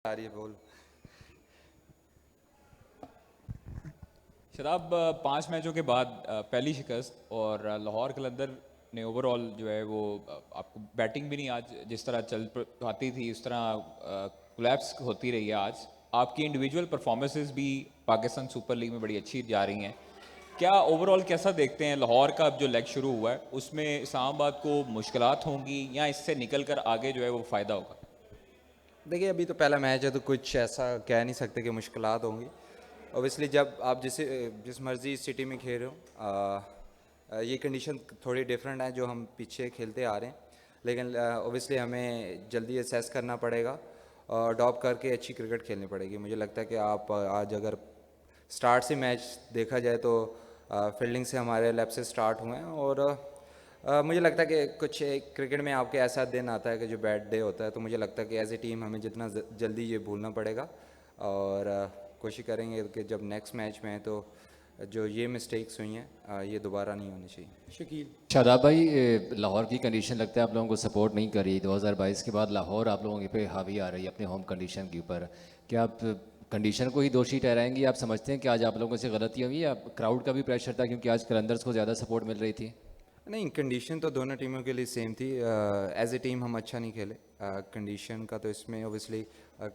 आ रही है बोल। शदाब, 5 मैचों के बाद पहली शिकस्त और लाहौर कलंदर ने ओवरऑल जो है वो आपको बैटिंग भी नहीं आज जिस तरह आती थी उस तरह कोलैप्स होती रही है। आज आपकी इंडिविजुअल परफॉर्मेंसेस भी पाकिस्तान सुपर लीग में बड़ी अच्छी जा रही हैं। क्या ओवरऑल कैसा देखते हैं लाहौर का अब जो लेग शुरू हुआ है उसमें इस्लामाबाद को मुश्किलात होंगी या इससे निकल कर आगे जो है वो फ़ायदा होगा? देखिए, अभी तो पहला मैच है तो कुछ ऐसा कह नहीं सकते कि मुश्किलात होंगी। ओबियसली जब आप जिस मर्ज़ी सिटी में खेल रहे हो, ये कंडीशन थोड़ी डिफरेंट है जो हम पीछे खेलते आ रहे हैं। लेकिन ओबियसली हमें जल्दी असेस करना पड़ेगा और अडॉप्ट करके अच्छी क्रिकेट खेलनी पड़ेगी। मुझे लगता है कि आप आज अगर स्टार्ट से मैच देखा जाए तो फील्डिंग से हमारे लेफ्ट से स्टार्ट हुए हैं और मुझे लगता है कि कुछ क्रिकेट में आपके ऐसा दिन आता है कि जो बैड डे होता है, तो मुझे लगता है कि एज ए टीम हमें जितना जल्दी ये भूलना पड़ेगा और कोशिश करेंगे कि जब नेक्स्ट मैच में है तो जो ये मिस्टेक्स हुई हैं ये दोबारा नहीं होनी चाहिए। शकील। शादाब भाई, लाहौर की कंडीशन लगता है आप लोगों को सपोर्ट नहीं कर रही। 2022 के बाद लाहौर आप लोगों के पे हावी आ रही है अपने होम कंडीशन के ऊपर। क्या आप कंडीशन को ही दोषी ठहराएंगे? आप समझते हैं कि आज आप लोगों से गलती हुई या क्राउड का भी प्रेशर था क्योंकि आज कलंदर्स को ज़्यादा सपोर्ट मिल रही थी? नहीं, कंडीशन तो दोनों टीमों के लिए सेम थी। एज ए टीम हम अच्छा नहीं खेले। कंडीशन का तो इसमें ओबियसली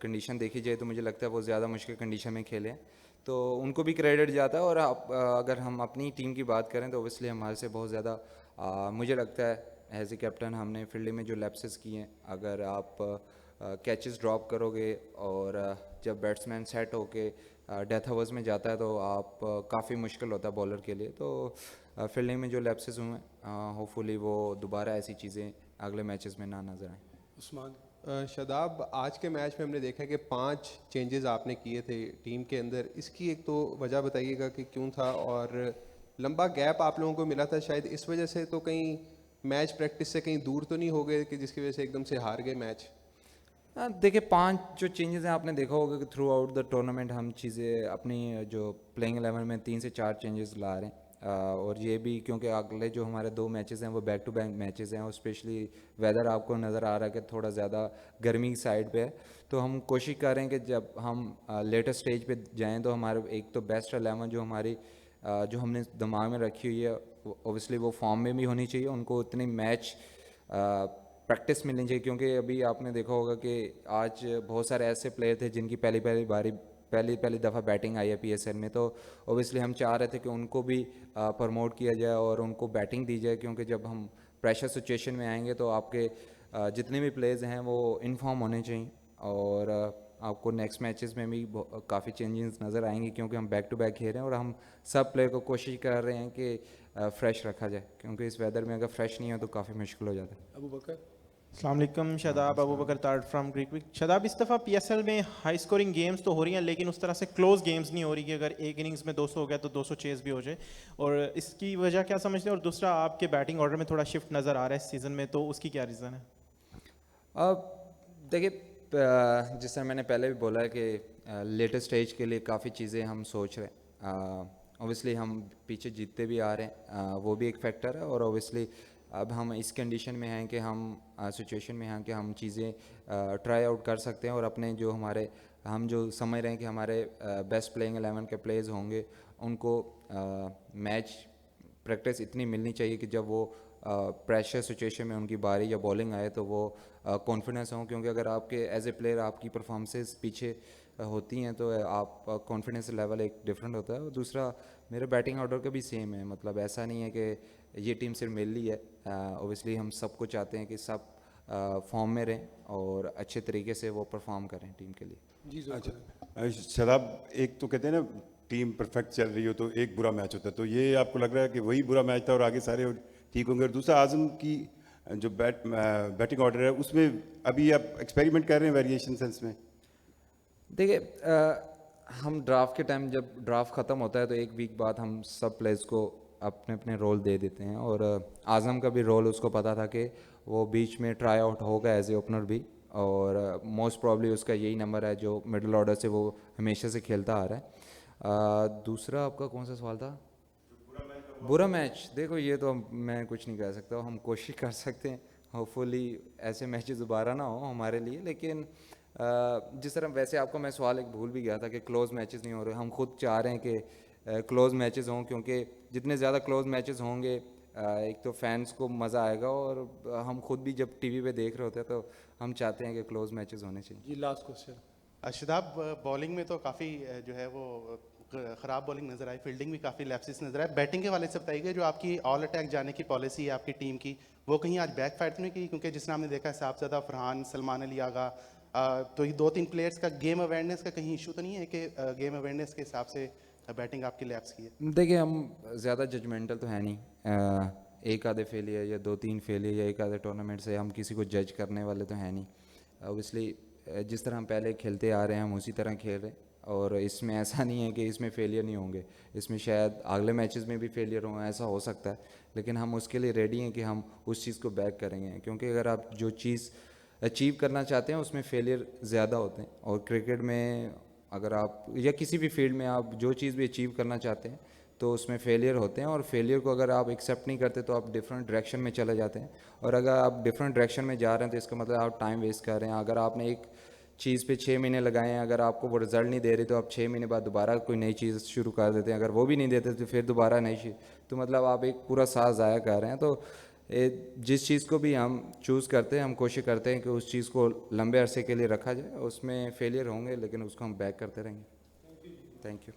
कंडीशन देखी जाए तो मुझे लगता है वो ज़्यादा मुश्किल कंडीशन में खेले हैं, तो उनको भी क्रेडिट जाता है। और अगर हम अपनी टीम की बात करें तो ओबियसली हमारे से बहुत ज़्यादा मुझे लगता है एज ए कैप्टन हमने फील्डिंग में जो लैप्सेस किए हैं, अगर आप कैचेस ड्रॉप करोगे और जब बैट्समैन सेट होके डेथ ओवर्स में जाता है तो आप काफ़ी मुश्किल होता है बॉलर के लिए। तो फील्डिंग में जो लैप्सेस हुए हैं, होपफुली वो दोबारा ऐसी चीज़ें अगले मैचेस में ना नजर आएँ। उस्मान। शादाब, आज के मैच में हमने देखा कि 5 चेंजेस आपने किए थे टीम के अंदर। इसकी एक तो वजह बताइएगा कि क्यों था, और लंबा गैप आप लोगों को मिला था, शायद इस वजह से तो कहीं मैच प्रैक्टिस से कहीं दूर तो नहीं हो गए कि जिसकी वजह से एकदम से हार गए मैच? देखिए, 5 जो चेंजेस हैं आपने देखा होगा कि थ्रू आउट द टूर्नामेंट हम चीज़ें अपनी जो प्लेइंग 11 में 3 से 4 चेंजेस ला रहे हैं। और ये भी क्योंकि अगले जो हमारे 2 मैचेस हैं वो बैक टू बैक मैचेस हैं और स्पेशली वेदर आपको नज़र आ रहा है कि थोड़ा ज़्यादा गर्मी की साइड पे है, तो हम कोशिश कर रहे हैं कि जब हम लेटर स्टेज पे जाएं तो हमारे एक तो बेस्ट 11 जो हमारी जो हमने दिमाग में रखी हुई है ओबियसली वो फॉर्म में भी होनी चाहिए। उनको उतनी मैच प्रैक्टिस मिलनी चाहिए, क्योंकि अभी आपने देखा होगा कि आज बहुत सारे ऐसे प्लेयर थे जिनकी पहली दफ़ा बैटिंग आई है पीएसएल में, तो ओबियसली हम चाह रहे थे कि उनको भी प्रमोट किया जाए और उनको बैटिंग दी जाए, क्योंकि जब हम प्रेशर सिचुएशन में आएंगे तो आपके जितने भी प्लेयर्स हैं वो इन्फॉर्म होने चाहिए। और आपको नेक्स्ट मैचेस में भी काफ़ी चेंजेस नज़र आएंगे, क्योंकि हम बैक टू बैक खेल रहे हैं और हम सब प्लेयर को कोशिश कर रहे हैं कि फ्रेश रखा जाए, क्योंकि इस वेदर में अगर फ्रेश नहीं हो तो काफ़ी मुश्किल हो जाता है। अबू बकर। अस्सलाम वालेकुम। शादाब, अबू बकर तारड फ्रॉम क्रिकविक। शादाब, इस दफ़ा पीएसएल में हाई स्कोरिंग गेम्स तो हो रही हैं लेकिन उस तरह से क्लोज गेम्स नहीं हो रही कि अगर एक इनिंग्स में 200 हो गया तो 200 चेज भी हो जाए, और इसकी वजह क्या समझते हैं? और दूसरा, आपके बैटिंग ऑर्डर में थोड़ा शिफ्ट नज़र आ रहा है इस सीज़न में, तो उसकी क्या रीज़न है? अब देखिए, जिस तरह मैंने पहले भी बोला है कि लेटेस्ट स्टेज के लिए काफ़ी चीज़ें हम सोच रहे हैं। ओबियसली हम पीछे जीतते भी आ रहे हैं, वो भी एक फैक्टर है। और ओबियसली अब हम इस कंडीशन में हैं कि हम सिचुएशन में हैं कि हम चीज़ें ट्राई आउट कर सकते हैं और अपने जो हमारे हम जो समझ रहे हैं कि हमारे बेस्ट प्लेइंग 11 के प्लेयर्स होंगे उनको मैच प्रैक्टिस इतनी मिलनी चाहिए कि जब वो प्रेशर सिचुएशन में उनकी बारी या बॉलिंग आए तो वो कॉन्फिडेंस हो, क्योंकि अगर आपके एज ए प्लेयर आपकी परफॉर्मेंसेस पीछे होती हैं तो आप कॉन्फिडेंस लेवल एक डिफरेंट होता है। और दूसरा, मेरे बैटिंग ऑर्डर का भी सेम है, मतलब ऐसा नहीं है कि ये टीम सिर्फ मेरे लिए है। ओबियसली हम सबको चाहते हैं कि सब फॉर्म में रहें और अच्छे तरीके से वो परफॉर्म करें टीम के लिए। जी अच्छा शराब, एक तो कहते हैं ना टीम परफेक्ट चल रही हो तो एक बुरा मैच होता है, तो ये आपको लग रहा है कि वही बुरा मैच था और आगे सारे ठीक होंगे? और दूसरा, आजम की जो बैटिंग ऑर्डर है उसमें अभी आप एक्सपेरिमेंट कर रहे हैं वेरिएशन सेंस में? देखिए, हम ड्राफ्ट के टाइम जब ड्राफ्ट ख़त्म होता है तो एक वीक बाद हम सब प्लेयर्स को अपने अपने रोल दे देते हैं, और आज़म का भी रोल उसको पता था कि वो बीच में ट्राई आउट होगा एज ए ओपनर भी, और मोस्ट प्रॉब्ली उसका यही नंबर है जो मिडिल ऑर्डर से वो हमेशा से खेलता आ रहा है। दूसरा आपका कौन सा सवाल था? बुरा मैच। देखो, ये तो मैं कुछ नहीं कह सकता, हम कोशिश कर सकते हैं होपफुली ऐसे मैचेस दोबारा ना हो हमारे लिए, लेकिन जिस तरह वैसे आपको मैं सवाल एक भूल भी गया था कि क्लोज मैचेस नहीं हो रहे, हम खुद चाह रहे हैं कि क्लोज मैचेस हों, क्योंकि जितने ज़्यादा क्लोज मैचेस होंगे एक तो फैंस को मज़ा आएगा, और हम खुद भी जब टीवी पे देख रहे होते हैं तो हम चाहते हैं कि क्लोज मैचेस होने चाहिए। जी लास्ट क्वेश्चन। शदाब, बॉलिंग में तो काफ़ी जो है वो ख़राब बॉलिंग नज़र आई, फील्डिंग भी काफ़ी लैप्सेस नज़र आए। बैटिंग के वाले से बताइए, जो आपकी ऑल अटैक जाने की पॉलिसी है आपकी टीम की, वो कहीं आज बैकफायर तो नहीं की? क्योंकि जिस हमने देखा है साहबजादा, फरहान, सलमान अली आगा, तो ये 2-3 प्लेयर्स का गेम अवेयरनेस का कहीं इशू तो नहीं है कि गेम अवेयरनेस के हिसाब से बैटिंग आपकी लैप्स की है? देखिए, हम ज़्यादा जजमेंटल तो है नहीं, एक आधे फेलियर या 2-3 फेलियर या एक आधे टूर्नामेंट से हम किसी को जज करने वाले तो हैं नहीं। ऑब्वियसली जिस तरह हम पहले खेलते आ रहे हैं हम उसी तरह खेल रहे हैं, और इसमें ऐसा नहीं है कि इसमें फेलियर नहीं होंगे, इसमें शायद अगले मैचेस में भी फेलियर हों, ऐसा हो सकता है, लेकिन हम उसके लिए रेडी हैं कि हम उस चीज़ को बैक करेंगे, क्योंकि अगर आप जो चीज़ अचीव करना चाहते हैं उसमें फेलियर ज़्यादा होते हैं, और क्रिकेट में अगर आप या किसी भी फील्ड में आप जो चीज़ भी अचीव करना चाहते हैं तो उसमें फेलियर होते हैं, और फेलियर को अगर आप एक्सेप्ट नहीं करते तो आप डिफरेंट डायरेक्शन में चले जाते हैं, और अगर आप डिफरेंट डायरेक्शन में जा रहे हैं तो इसका मतलब आप टाइम वेस्ट कर रहे हैं। अगर आपने एक चीज़ पे 6 महीने लगाए हैं, अगर आपको वो रिज़ल्ट नहीं दे रही तो आप 6 महीने बाद दोबारा कोई नई चीज़ शुरू कर देते हैं, अगर वो भी नहीं देते तो फिर दोबारा नई चीज़, तो मतलब आप एक पूरा साल ज़ाया कर रहे हैं। तो जिस चीज़ को भी हम चूज़ करते हैं हम कोशिश करते हैं कि उस चीज़ को लंबे अरसे के लिए रखा जाए, उसमें फेलियर होंगे लेकिन उसको हम बैक करते रहेंगे। Thank you.